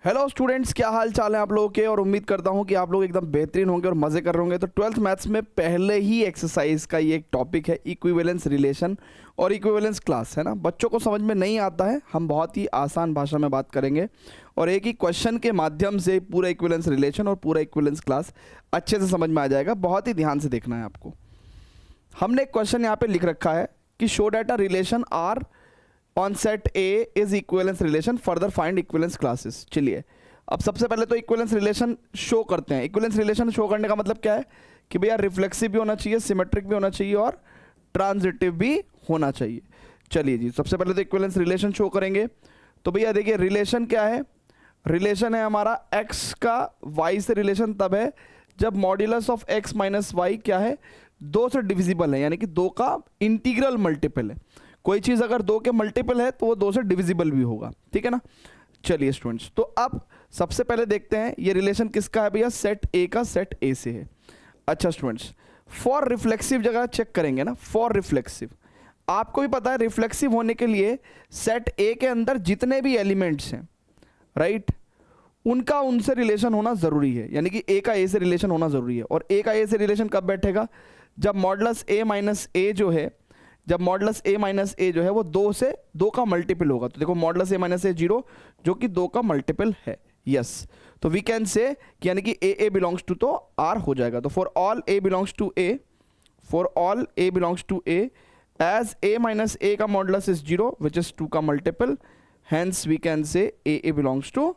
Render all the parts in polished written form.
Hello students, क्या हाल चाल है आप लोगों के। और उम्मीद करता हूं कि आप लोग एकदम बेहतरीन होंगे और मज़े कर रहे होंगे। तो 12th मैथ्स में पहले ही एक्सरसाइज का ये एक टॉपिक है इक्विवेलेंस रिलेशन और इक्विवेलेंस क्लास, है ना। बच्चों को समझ में नहीं आता है, हम बहुत ही आसान भाषा में बात करेंगे और एक ही क्वेश्चन के माध्यम से पूरा इक्विवेलेंस रिलेशन और पूरा इक्विवेलेंस क्लास अच्छे से समझ में आ जाएगा। बहुत ही ध्यान से देखना है आपको। हमने एक क्वेश्चन यहाँ पे लिख रखा है कि show that a relation r on set a is equivalence relation, further find equivalence classes. चलिए अब सबसे पहले तो इक्विवेलेंस रिलेशन शो करते हैं। इक्विवेलेंस रिलेशन शो करने का मतलब क्या है कि भैया रिफ्लेक्सिव भी होना चाहिए, सिमेट्रिक भी होना चाहिए और ट्रांजिटिव भी होना चाहिए। चलिए जी, सबसे पहले तो इक्विवेलेंस रिलेशन शो करेंगे। तो भैया देखिए रिलेशन क्या है, रिलेशन है हमारा x का y से रिलेशन तब है जब modulus of x minus y क्या है, 2 से डिविजिबल है, यानी कि 2 का इंटीग्रल मल्टीपल है। कोई चीज़ अगर 2 के मल्टीपल है तो वो 2 से डिविजिबल भी होगा, ठीक है ना। चलिए स्टूडेंट्स, तो अब सबसे पहले देखते हैं ये रिलेशन किसका है भैया, सेट ए का सेट ए से है। अच्छा स्टूडेंट्स, फॉर रिफ्लेक्सिव जगह चेक करेंगे ना, फॉर रिफ्लेक्सिव आपको भी पता है रिफ्लेक्सिव होने के लिए सेट ए के अंदर जितने भी एलिमेंट्स हैं, राइट, उनका उनसे रिलेशन होना ज़रूरी है, यानी कि ए का ए से रिलेशन होना ज़रूरी है। और ए का ए से रिलेशन कब बैठेगा, जब मॉडुलस ए माइनस ए जो है, जब मॉडुलस ए माइनस ए जो है वो 2 का मल्टीपल होगा। तो देखो मॉडुलस ए माइनस ए 0 जो कि 2 का मल्टीपल है, यस। तो वी कैन से कि यानी कि ए बिलोंग्स टू तो आर हो जाएगा। तो for all a belongs to a, for all a belongs to a as a minus a का मॉडुलस इज 0 विच इज 2 का multiple, hence we can say A belongs to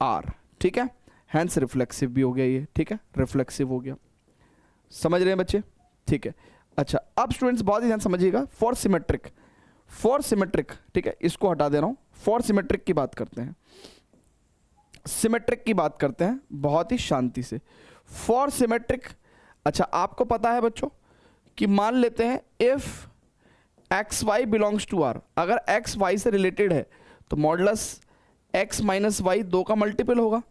are, ठीक है। Hence reflexive भी हो गया ये, ठीक है, रिफ्लेक्सिव हो गया। समझ रहे हैं बच्चे, ठीक है। अच्छा अब स्टूडेंट्स बहुत ही ध्यान समझिएगा, फॉर सिमेट्रिक, फॉर सिमेट्रिक, ठीक है, इसको हटा दे रहा हूं। फॉर सिमेट्रिक की बात करते हैं, सिमेट्रिक की बात करते हैं बहुत ही शांति से। फॉर सिमेट्रिक, अच्छा आपको पता है बच्चों कि मान लेते हैं if x y belongs to r, अगर एक्स वाई से रिलेटेड है तो मॉडुलस एक्स माइनस वाई 2 का मल्टीपल होगा।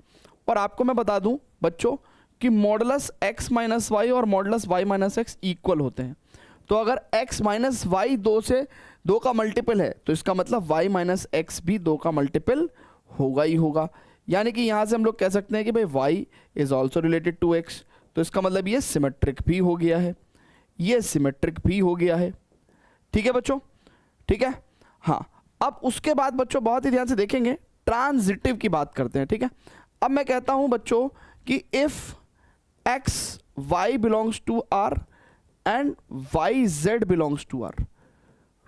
और आपको मैं बता दूं बच्चों कि मॉडुलस x माइनस वाई और modulus y minus x equal होते हैं। तो अगर x माइनस वाई 2 का मल्टीपल है तो इसका मतलब y माइनस एक्स भी 2 का मल्टीपल होगा ही होगा। यानी कि यहाँ से हम लोग कह सकते हैं कि भाई y is also related to x, तो इसका मतलब ये सिमेट्रिक भी हो गया है, ये सिमेट्रिक भी हो गया है, ठीक है बच्चों, ठीक है। हाँ अब उसके बाद बच्चों बहुत ही ध्यान से देखेंगे, ट्रांजिटिव की बात करते हैं, ठीक है। अब मैं कहता हूँ बच्चों कि if x y belongs to r and y z belongs to r,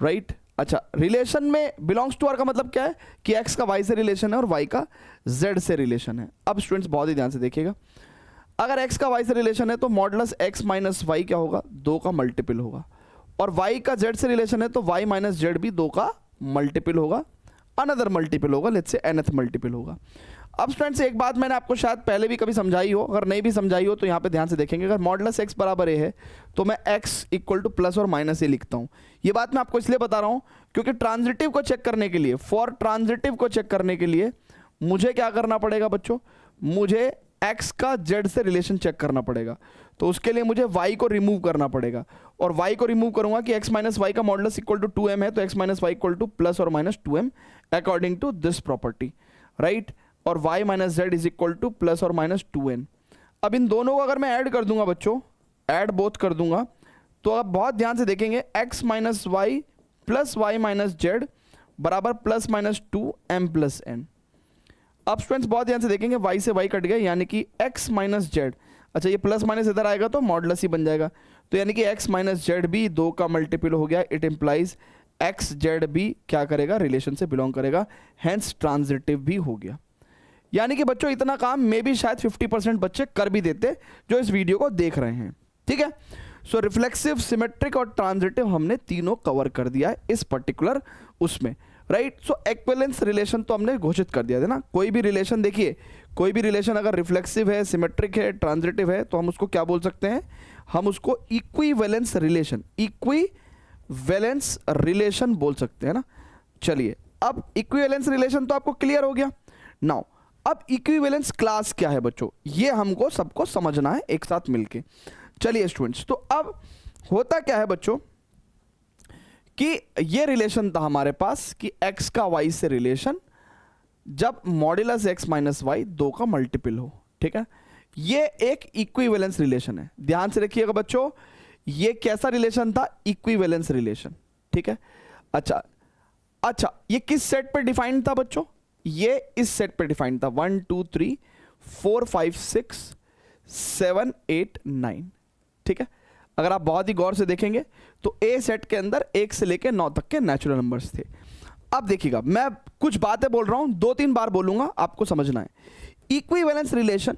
right. अच्छा रिलेशन में belongs to r का मतलब क्या है कि x का y से रिलेशन है और y का z से रिलेशन है। अब स्टूडेंट्स बहुत ही ध्यान से देखिएगा, अगर x का y से रिलेशन है तो मॉडुलस x माइनस वाई क्या होगा, 2 का मल्टीपल होगा, और y का z से रिलेशन है तो y माइनस जेड भी 2 का मल्टीपल होगा, अनदर मल्टीपल होगा, लेट्स से nth मल्टीपल होगा। अब स्टूडेंट्स एक बात मैंने आपको शायद पहले भी कभी समझाई हो, अगर नहीं भी समझाई हो तो यहाँ पे ध्यान से देखेंगे। अगर मॉडुलस x बराबर a है तो मैं x इक्वल टू प्लस और माइनस ए लिखता हूँ। ये बात मैं आपको इसलिए बता रहा हूँ क्योंकि ट्रांजिटिव को चेक करने के लिए, फॉर ट्रांजिटिव को चेक करने के लिए मुझे क्या करना पड़ेगा बच्चों, मुझे x का z से रिलेशन चेक करना पड़ेगा। तो उसके लिए मुझे y को रिमूव करना पड़ेगा, और y को रिमूव करूंगा कि x माइनस वाई का मॉडुलस इक्वल टू 2m है, तो x minus y equal to plus और minus 2m according to this property, right. और y minus z is equal to plus और माइनस 2n। अब इन दोनों को अगर मैं ऐड कर दूंगा बच्चों, ऐड बोथ कर दूंगा, तो अब बहुत ध्यान से देखेंगे x minus y plus y minus z बराबर plus minus 2m plus n। अब स्टूडेंट्स बहुत ध्यान से देखेंगे, y से y कट गया, यानी कि x माइनस जेड, अच्छा ये प्लस माइनस इधर आएगा तो मॉडुलस ही बन जाएगा, तो यानी कि x माइनस जेड भी 2 का मल्टीपल हो गया। इट इम्प्लाइज एक्स जेड भी क्या करेगा, रिलेशन से बिलोंग करेगा, हैंस ट्रांजिटिव भी हो गया। यानी कि बच्चों इतना काम मे भी शायद 50% बच्चे कर भी देते जो इस वीडियो को देख रहे हैं, ठीक है। सो रिफ्लेक्सिव, सिमेट्रिक और ट्रांजिटिव हमने तीनों कवर कर दिया है इस पर्टिकुलर उसमें, राइट। सो इक्विवेलेंस रिलेशन तो हमने घोषित कर दिया था ना। कोई भी रिलेशन देखिए, कोई भी रिलेशन अगर रिफ्लेक्सिव है, सिमेट्रिक है, ट्रांजिटिव है तो हम उसको क्या बोल सकते हैं, हम उसको इक्विवेलेंस रिलेशन, इक्विवेलेंस रिलेशन बोल सकते हैं ना। चलिए अब इक्विवेलेंस रिलेशन तो आपको क्लियर हो गया। नाउ अब इक्विवेलेंस क्लास क्या है बच्चों, ये हमको सबको समझना है एक साथ मिलके। चलिए स्टूडेंट्स, तो अब होता क्या है बच्चों कि ये रिलेशन था हमारे पास कि x का y से रिलेशन, जब मॉड्यूलस x माइनस वाई 2 का मल्टीपल हो, ठीक है। ये एक इक्विवेलेंस रिलेशन है, ध्यान से रखिएगा बच्चों, ये कैसा रिलेशन था, इक्विवेलेंस रिलेशन, ठीक है। अच्छा ये किस सेट पे डिफाइंड था बच्चों, ये इस सेट पे डिफाइंड था 1 2 3 4 5 6 7 8 9, ठीक है। अगर आप बहुत ही गौर से देखेंगे तो ए सेट के अंदर 1 से लेकर 9 तक के नेचुरल नंबर्स थे। अब देखिएगा, मैं कुछ बातें बोल रहा हूं, 2-3 बार बोलूंगा, आपको समझना है। इक्विवेलेंस रिलेशन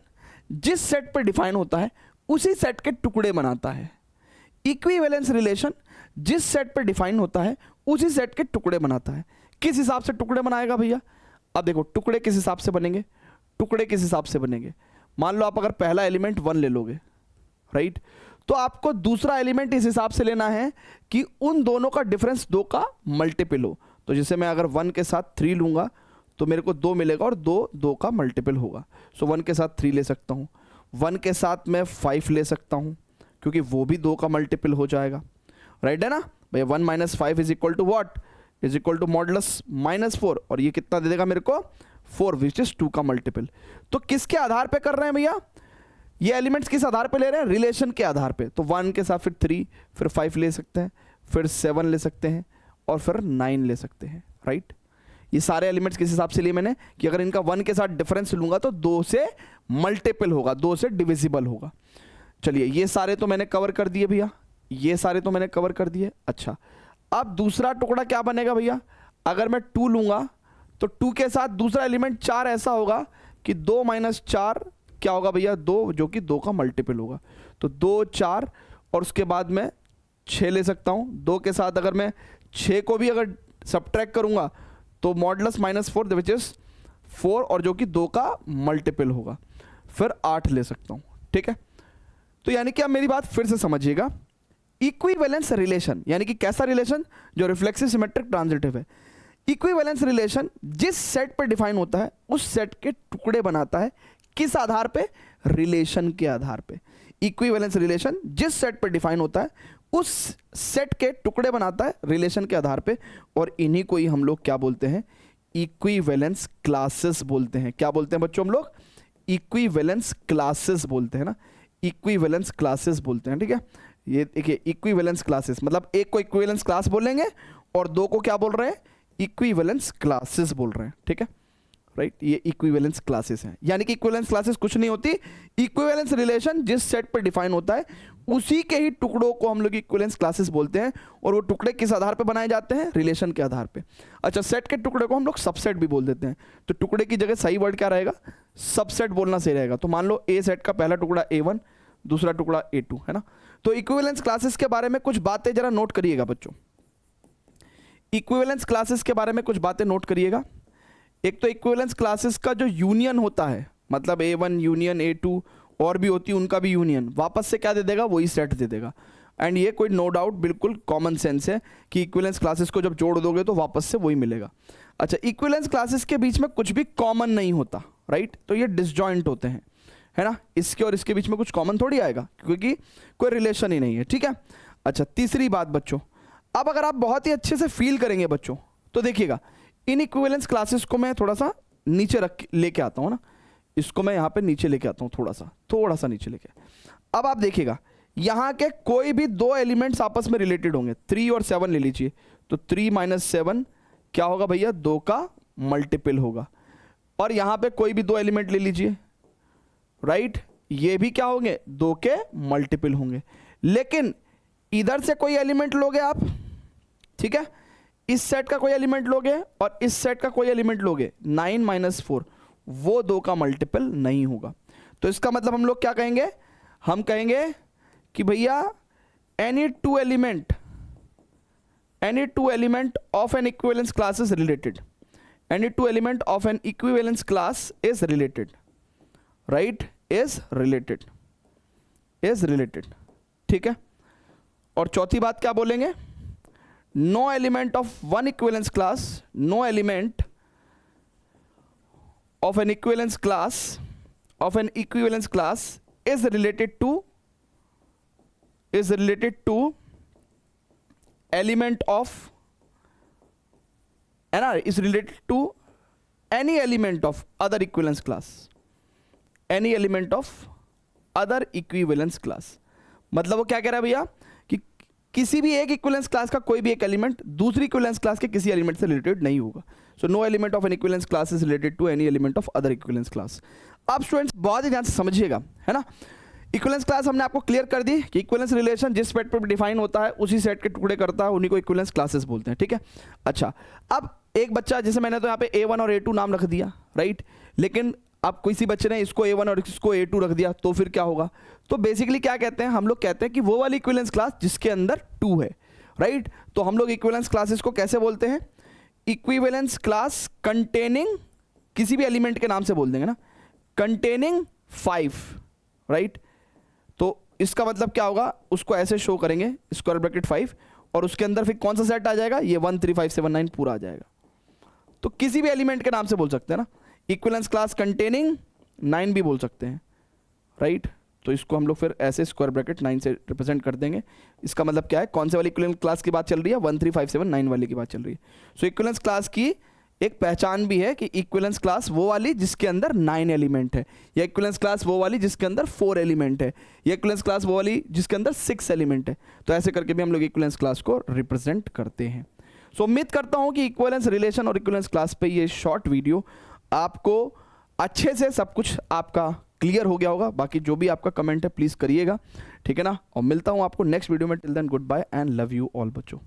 जिस सेट पर डिफाइन होता है उसी सेट के टुकड़े बनाता है। इक्विवेलेंस रिलेशन जिस सेट पर डिफाइन होता है उसी सेट के टुकड़े बनाता है। किस हिसाब से टुकड़े बनाएगा भैया, अब देखो टुकड़े किस हिसाब से बनेंगे, टुकड़े किस हिसाब से बनेंगे, मान लो आप अगर पहला एलिमेंट 1 ले लोगे, राइट, तो आपको दूसरा एलिमेंट इस हिसाब से लेना है कि उन दोनों का डिफरेंस 2 का मल्टीपल हो। तो जैसे मैं अगर 1 के साथ 3 लूंगा तो मेरे को 2 मिलेगा और 2 का मल्टीपल होगा। सो 1 के साथ 3 ले सकता हूँ, 1 के साथ मैं 5 ले सकता हूँ क्योंकि वो भी 2 का मल्टीपल हो जाएगा, राइट है ना भाई। 1 minus 5 is equal to what, is equal to modulus -4, और ये कितना दे देगा मेरे को 4, विच इज 2 का मल्टीपल। तो किसके आधार पे कर रहे हैं भैया, ये एलिमेंट्स किस आधार पे ले रहे हैं, रिलेशन के आधार पे। तो 1 के साथ फिर 3, फिर 5 ले सकते हैं, फिर 7 ले सकते हैं और फिर 9 ले सकते हैं, राइट। ये सारे एलिमेंट्स किस हिसाब से लिए मैंने कि अगर इनका 1 के साथ डिफरेंस लूंगा तो 2 से मल्टीपल होगा, 2 से डिविजिबल होगा। चलिए ये सारे तो मैंने कवर कर दिए भैया, ये सारे तो मैंने कवर कर दिए। अच्छा अब दूसरा टुकड़ा क्या बनेगा भैया, अगर मैं 2 लूंगा तो 2 के साथ दूसरा एलिमेंट 4 ऐसा होगा कि 2 माइनस 4 क्या होगा भैया, 2, जो कि 2 का मल्टीपल होगा। तो 2 4 और उसके बाद मैं 6 ले सकता हूँ। 2 के साथ अगर मैं 6 को भी अगर सब्ट्रैक्ट करूंगा तो मॉडुलस -4 विच इज 4 और जो कि 2 का मल्टीपल होगा, फिर 8 ले सकता हूँ, ठीक है। तो यानी कि आप मेरी बात फिर से समझिएगा, इक्विवेलेंस रिलेशन यानी कि कैसा रिलेशन, जो रिफ्लेक्सिव सिमेट्रिक ट्रांजिटिव है। इक्विवेलेंस रिलेशन जिस सेट पर डिफाइन होता है उस सेट के टुकड़े बनाता है, किस आधार पे, रिलेशन के आधार पे। इक्विवेलेंस रिलेशन जिस सेट पर डिफाइन होता है उस सेट के टुकड़े बनाता है रिलेशन के आधार पे, और इन्हीं को ही हम लोग क्या बोलते हैं, इक्विवेलेंस क्लासेस बोलते हैं। क्या बोलते हैं बच्चों हम लोग, इक्विवेलेंस क्लासेस बोलते हैं ना, इक्विवेलेंस क्लासेस बोलते हैं, ठीक है। ये देखिए इक्विवेलेंस क्लासेस मतलब एक को इक्विवेलेंस क्लास बोलेंगे और 2 को क्या बोल रहे हैं, इक्विवेलेंस क्लासेस बोल रहे हैं, ठीक है, राइट। ये इक्विवेलेंस क्लासेस हैं, यानी कि इक्विवेलेंस क्लासेस कुछ नहीं होती, इक्विवेलेंस रिलेशन जिस सेट पर डिफाइन होता है उसी के ही टुकड़ों को हम लोग इक्विवेलेंस क्लासेस बोलते हैं, और वो टुकड़े किस आधार पे बनाए जाते हैं, रिलेशन के आधार पे। अच्छा सेट के टुकड़े को हम लोग सबसेट भी बोल देते हैं, तो टुकड़े की जगह सही वर्ड क्या रहेगा, सबसेट बोलना सही रहेगा। तो मान लो ए सेट का पहला टुकड़ा A1, दूसरा टुकड़ा A2 है ना। तो इक्विवेलेंस क्लासेस के बारे में कुछ बातें जरा नोट करिएगा बच्चों, इक्विवेलेंस क्लासेस के बारे में कुछ बातें नोट करिएगा। एक तो इक्विवेलेंस क्लासेस का जो यूनियन होता है, मतलब A1 यूनियन A2 और भी होती है उनका भी यूनियन, वापस से क्या दे देगा, वही सेट दे देगा। एंड ये कोई नो डाउट बिल्कुल कॉमन सेंस है कि इक्विवेलेंस क्लासेस को जब जोड़ दोगे तो वापस से वही मिलेगा। अच्छा इक्विवेलेंस क्लासेस के बीच में कुछ भी कॉमन नहीं होता, राइट, तो ये डिसजॉइंट होते हैं, है ना। इसके और इसके बीच में कुछ कॉमन थोड़ी आएगा क्योंकि कोई रिलेशन ही नहीं है, ठीक है। अच्छा तीसरी बात बच्चों, अब अगर आप बहुत ही अच्छे से फील करेंगे बच्चों तो देखिएगा इन इक्विवेलेंस क्लासेस को मैं थोड़ा सा नीचे रख लेके आता हूँ ना, इसको मैं यहाँ पे नीचे लेके आता हूँ, थोड़ा सा नीचे लेके। अब आप देखिएगा यहाँ के कोई भी 2 एलिमेंट्स आपस में रिलेटेड होंगे, 3 और 7 ले लीजिए, तो 3 माइनस 7 क्या होगा भैया, 2 का मल्टीपल होगा। और यहाँ पे कोई भी 2 एलिमेंट ले लीजिए, राइट, ये भी क्या होंगे, 2 के मल्टीपल होंगे। लेकिन इधर से कोई एलिमेंट लोगे आप, ठीक है, इस सेट का कोई एलिमेंट लोगे और इस सेट का कोई एलिमेंट लोगे, 9 माइनस 4 वो 2 का मल्टीपल नहीं होगा। तो इसका मतलब हम लोग क्या कहेंगे, हम कहेंगे कि भैया any two element of an equivalence class is related, any two element of an equivalence class is related, right, is related, ठीक है। और चौथी बात क्या बोलेंगे, no element of one equivalence class, no element of an equivalence class is related to element of is related to any element of other equivalence class, any element of other equivalence class, मतलब वो क्या कह रहा है भैया कि किसी भी एक इक्विवेलेंस क्लास का कोई भी एक एलिमेंट दूसरी इक्विवेलेंस क्लास के किसी एलिमेंट से रिलेटेड नहीं होगा. So no element of an equivalence class is related to any element of other equivalence class. अब स्टूडेंट्स बहुत ही ध्यान से समझिएगा, है ना. इक्विवेलेंस क्लास हमने आपको क्लियर कर दी कि इक्विवेलेंस रिलेशन जिस सेट पर डिफाइन होता है उसी सेट के टुकड़े करता है, उन्हीं को इक्विवेलेंस क्लासेस बोलते हैं. ठीक है. अच्छा, अब एक बच्चा, जैसे मैंने तो यहाँ पे A1 और A2 नाम रख दिया, राइट. लेकिन अब किसी बच्चे ने इसको A1 और इसको A2 रख दिया तो फिर क्या होगा. तो बेसिकली क्या कहते हैं हम लोग, कहते हैं कि वो वाली इक्विवेलेंस क्लास जिसके अंदर 2 है, राइट. तो हम लोग इक्विवेलेंस क्लासेस को कैसे बोलते हैं, इक्विवेलेंस क्लास कंटेनिंग, किसी भी एलिमेंट के नाम से बोल देंगे ना, कंटेनिंग 5, राइट. तो इसका मतलब क्या होगा, उसको ऐसे शो करेंगे स्क्वायर ब्रैकेट 5, और उसके अंदर फिर कौन सा सेट आ जाएगा, ये 1 3 5 7 9 पूरा आ जाएगा. तो किसी भी एलिमेंट के नाम से बोल सकते हैं ना, इक्विवेलेंस क्लास कंटेनिंग 9 भी बोल सकते हैं, राइट. तो इसको हम लोग फिर ऐसे स्क्वायर ब्रैकेट 9 से रिप्रेजेंट कर देंगे. इसका मतलब क्या है, कौन से वाली इक्विवेलेंस क्लास की बात चल रही है, 1 3 5 7 9 वाली की बात चल रही है. सो इक्विवेलेंस क्लास की एक पहचान भी है कि इक्विवेलेंस क्लास वो वाली जिसके अंदर 9 एलिमेंट है, या इक्विवेलेंस क्लास वो वाली जिसके अंदर 4 एलिमेंट है, या इक्विवेलेंस क्लास वो वाली जिसके अंदर 6 एलिमेंट है. तो ऐसे करके भी हम लोग इक्विवेलेंस क्लास को रिप्रेजेंट करते हैं. सो उम्मीद करता हूं कि इक्विवेलेंस रिलेशन और इक्विवेलेंस क्लास पे ये शॉर्ट वीडियो आपको अच्छे से सब कुछ आपका क्लियर हो गया होगा. बाकी जो भी आपका कमेंट है प्लीज़ करिएगा, ठीक है ना. और मिलता हूं आपको नेक्स्ट वीडियो में. Till then good bye and love you all बच्चों.